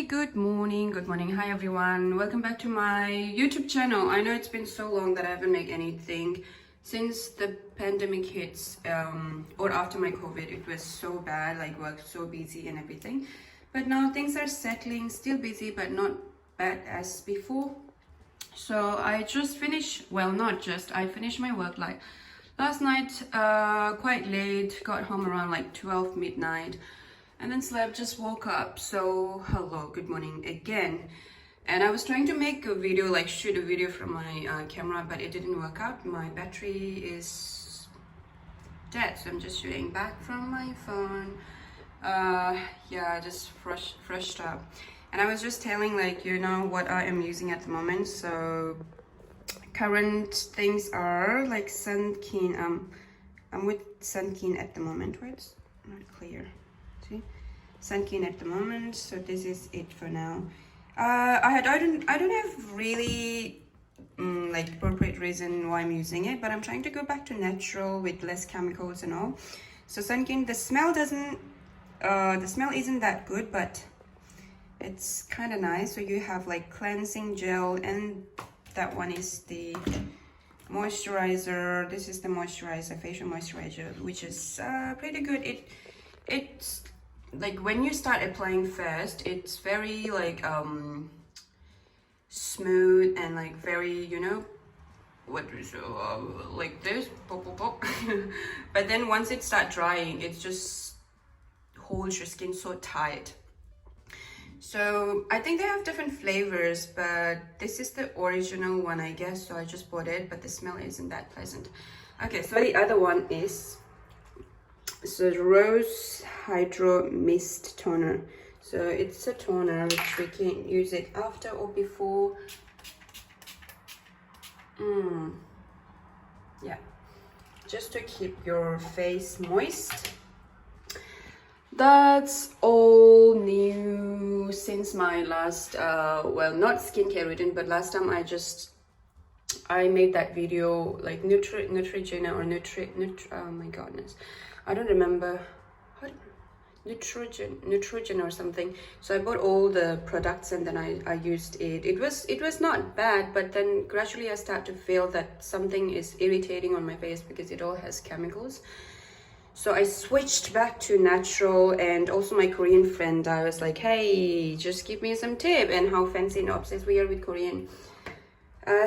good morning. Hi everyone, welcome back to my YouTube channel. I know it's been so long that I haven't made anything since the pandemic hits, or after my COVID. It was so bad, like work so busy and everything, but now things are settling, still busy but not bad as before. So I just finished, well, not just, I finished my work like last night, quite late, got home around like 12 midnight, and then slept, just woke up. So hello, good morning again. And I was trying to make a video, like shoot a video from my camera, but it didn't work out. My battery is dead, so I'm just shooting back from my phone. Yeah, just freshed up. And I was just telling, like, you know, what I am using at the moment. So current things are like Sunkeen. I'm with Sunkeen at the moment. Where it's not clear. See, Sunkeen at the moment. So this is it for now. I don't have really like appropriate reason why I'm using it, but I'm trying to go back to natural with less chemicals and all. So Sunkeen, the smell isn't that good, but it's kind of nice. So you have like cleansing gel, and that one is the moisturizer. This is the moisturizer, facial moisturizer, which is pretty good. It's like when you start applying first, it's very like smooth and like very, you know, what is like this, pop pop pop. But then once it starts drying, it just holds your skin so tight. So I think they have different flavors, but this is the original one, I guess. So I just bought it, but the smell isn't that pleasant. Okay, so the other one is Rose Hydro Mist Toner. So it's a toner which we can use it after or before. Yeah, just to keep your face moist. That's all new since my last well, not skincare routine, but last time I made that video, like Neutrogena or oh my goodness, I don't remember, Neutrogena or something. So I bought all the products and then I used it. It was not bad, but then gradually I start to feel that something is irritating on my face because it all has chemicals. So I switched back to natural, and also my Korean friend, I was like, hey, just give me some tip and how fancy and obsessed we are with Korean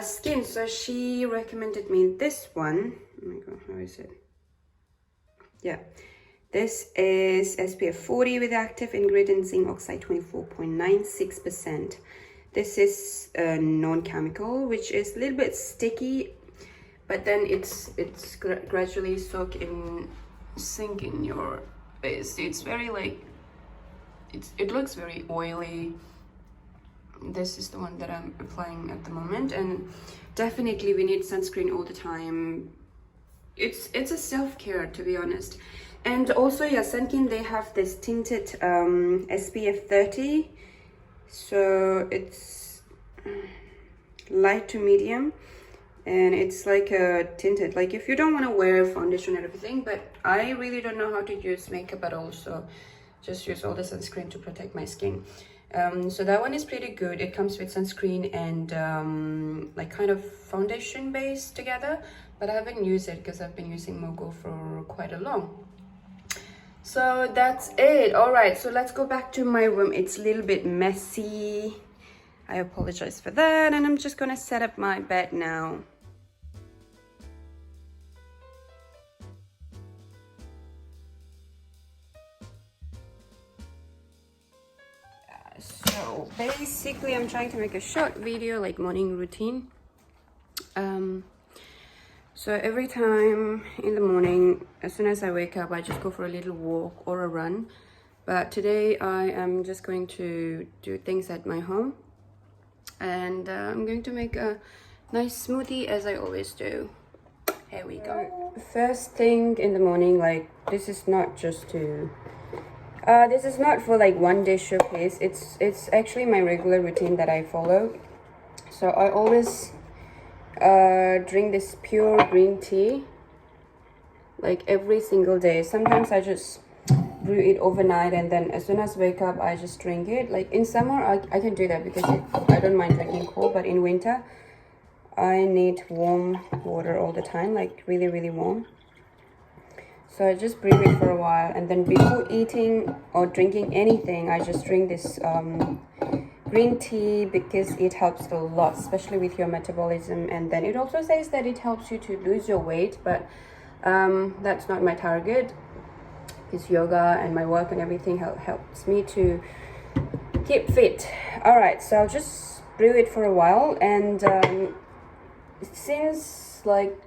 skin. So she recommended me this one. Oh my god, how is it? Yeah, this is SPF 40 with active ingredient zinc oxide 24.96%. This is non-chemical, which is a little bit sticky, but then it's gradually sink in your face. It's very like, it looks very oily. This is the one that I'm applying at the moment, and definitely we need sunscreen all the time. It's a self-care, to be honest. And also, yeah, Sunkeen, they have this tinted SPF 30, so it's light to medium, and it's like a tinted, like if you don't want to wear foundation and everything. But I really don't know how to use makeup at all, so just use all the sunscreen to protect my skin. So that one is pretty good. It comes with sunscreen and like kind of foundation base together, but I haven't used it because I've been using Mogo for quite a long. So that's it. All right, so let's go back to my room. It's a little bit messy, I apologize for that, and I'm just gonna set up my bed now. So basically I'm trying to make a short video, like morning routine. So every time in the morning, as soon as I wake up, I just go for a little walk or a run. But today I am just going to do things at my home, and I'm going to make a nice smoothie as I always do. Here we go. First thing in the morning, like this is not just to this is not for like one day showcase. It's actually my regular routine that I follow. So I always drink this pure green tea like every single day. Sometimes I just brew it overnight, and then as soon as I wake up I just drink it. Like in summer I can do that because I don't mind drinking cold, but in winter I need warm water all the time, like really, really warm. So I just brew it for a while, and then before eating or drinking anything, I just drink this green tea because it helps a lot, especially with your metabolism. And then it also says that it helps you to lose your weight, but that's not my target, because yoga and my work and everything helps me to keep fit. All right, so I'll just brew it for a while, and since like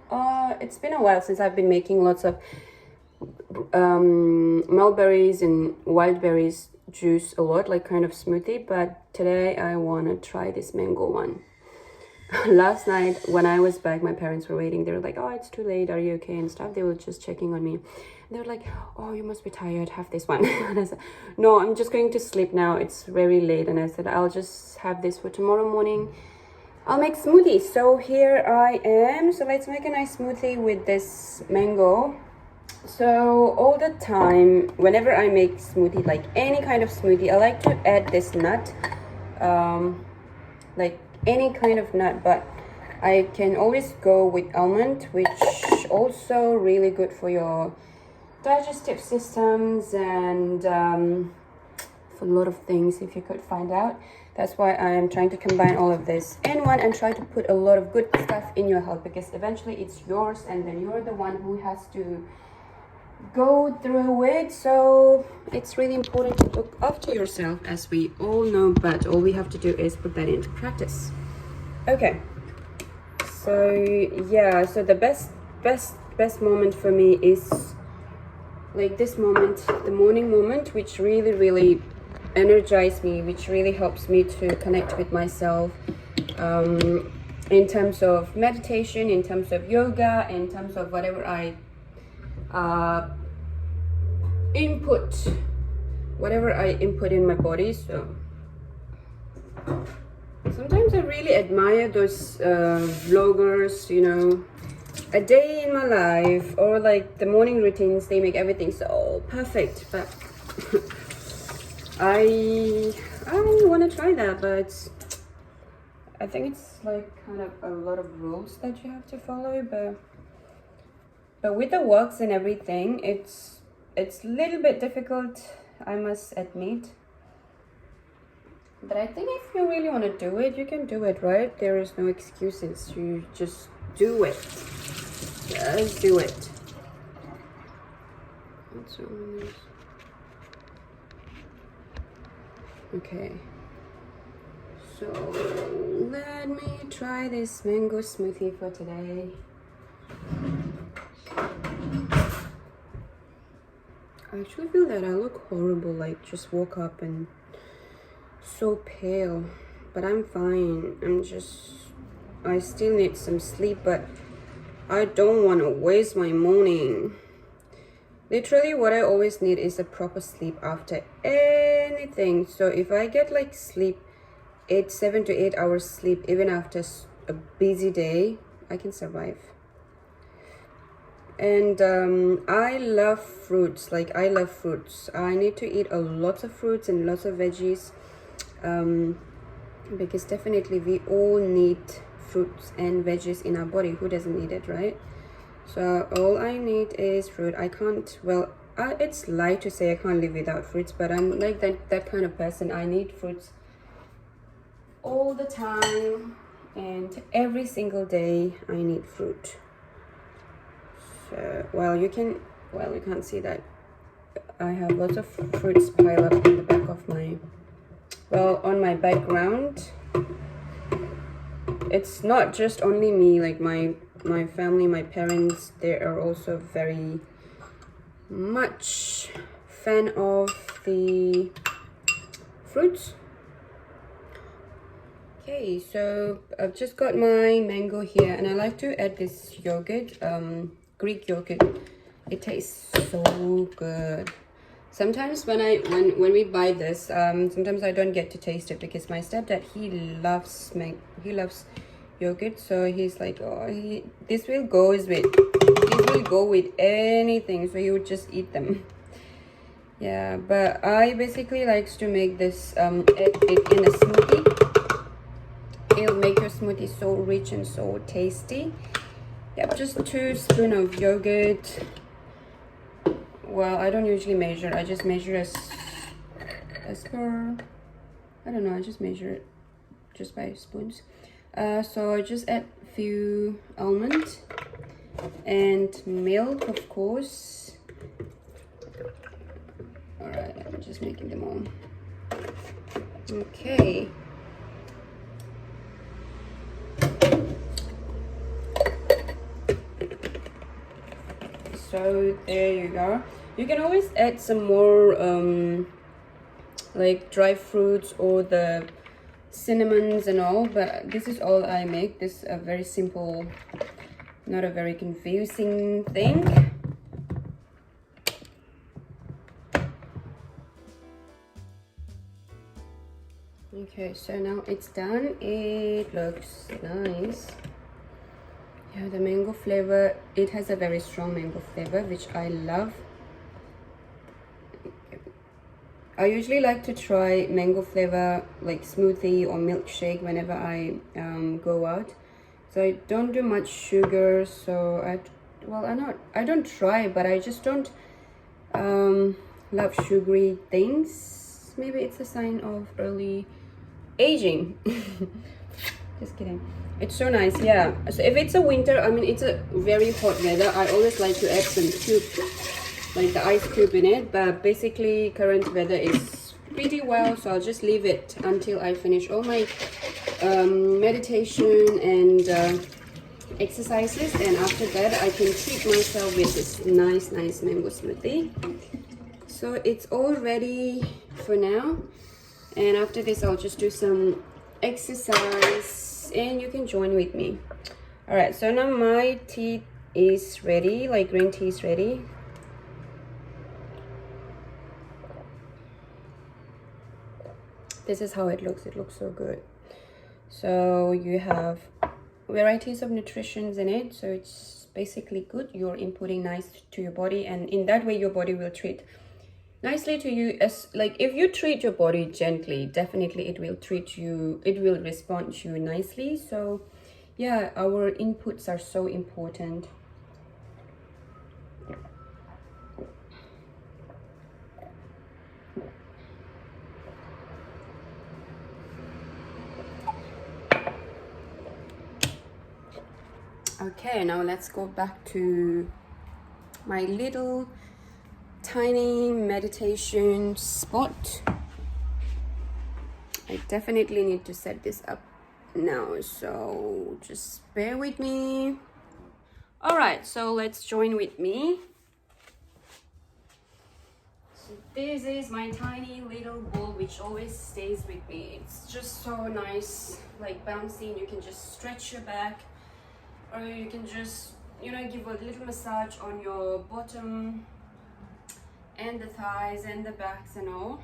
it's been a while since I've been making lots of mulberries and wild berries juice a lot, like kind of smoothie, but today I want to try this mango one. Last night when I was back, my parents were waiting. They were like, oh, it's too late, are you okay and stuff. They were just checking on me. They were like, oh, you must be tired, have this one. And I said, no, I'm just going to sleep now, it's very late. And I said, I'll just have this for tomorrow morning. I'll make smoothies. So here I am. So let's make a nice smoothie with this mango. So all the time, whenever I make smoothie, like any kind of smoothie, I like to add this nut, like any kind of nut, but I can always go with almond, which also really good for your digestive systems and for a lot of things, if you could find out. That's why I am trying to combine all of this in one and try to put a lot of good stuff in your health, because eventually it's yours and then you're the one who has to go through it. So it's really important to look after yourself, as we all know, but all we have to do is put that into practice. Okay, so yeah, so the best moment for me is like this moment, the morning moment, which really energizes me, which really helps me to connect with myself, in terms of meditation, in terms of yoga, in terms of whatever I input in my body. So sometimes I really admire those vloggers, you know, a day in my life, or like the morning routines. They make everything so perfect, but I want to try that, but I think it's like kind of a lot of rules that you have to follow. But with the works and everything, it's a little bit difficult, I must admit. But I think if you really want to do it, you can do it, right? There is no excuses. You just do it. Just do it. What's wrong with this? Okay. So let me try this mango smoothie for today. I actually feel that I look horrible, like just woke up and so pale, but I'm fine. I still need some sleep, but I don't want to waste my morning. Literally what I always need is a proper sleep after anything. So if I get like sleep, 7 to 8 hours sleep, even after a busy day, I can survive. And I love fruits. Like I love fruits. I need to eat a lot of fruits and lots of veggies, because definitely we all need fruits and veggies in our body. Who doesn't need it, right? So all I need is fruit. I can't, well, it's lie to say I can't live without fruits, but I'm like that kind of person. I need fruits all the time, and every single day I need fruit. So, you can't see that I have lots of fruits piled up in the back of my, on my background. It's not just only me, like my family, my parents, they are also very much fan of the fruits. Okay, so I've just got my mango here, and I like to add this yogurt, Greek yogurt. It tastes so good. Sometimes when we buy this, sometimes I don't get to taste it because my stepdad, he loves yogurt, so he's like, oh, this will go with anything, so he would just eat them. Yeah, but I basically likes to make this it in a smoothie. It'll make your smoothie so rich and so tasty. Yep, just 2 spoons of yogurt. Well, I don't usually measure. I just measure as per, I don't know, I just measure it just by spoons. So I just add few almonds and milk, of course. All right, I'm just making them all. Okay. So there you go. You can always add some more like dry fruits or the cinnamons and all, but this is all I make. This is a very simple, not a very confusing thing. Okay, so now it's done. It looks nice. Yeah, the mango flavor, it has a very strong mango flavor, which I love. I usually like to try mango flavor like smoothie or milkshake whenever I go out. So I don't do much sugar, so I don't try, but I just don't love sugary things. Maybe it's a sign of early aging. Just kidding. It's so nice, yeah. So if it's a winter, I mean it's a very hot weather, I always like to add some cube, like the ice cube in it, but basically current weather is pretty well, so I'll just leave it until I finish all my meditation and exercises, and after that I can treat myself with this nice mango smoothie. So it's all ready for now, and after this I'll just do some exercise and you can join with me. All right, so now my tea is ready, like green tea is ready. This is how it looks. It looks so good. So you have varieties of nutritions in it, so it's basically good. You're inputting nice to your body, and in that way your body will treat nicely to you. As like if you treat your body gently, definitely it will treat you, it will respond to you nicely. So yeah, our inputs are so important. Okay, now let's go back to my little tiny meditation spot. I definitely need to set this up now, so just bear with me. All right, so let's join with me. So this is my tiny little ball which always stays with me. It's just so nice, like bouncy, and you can just stretch your back, or you can just, you know, give a little massage on your bottom and the thighs and the backs and all.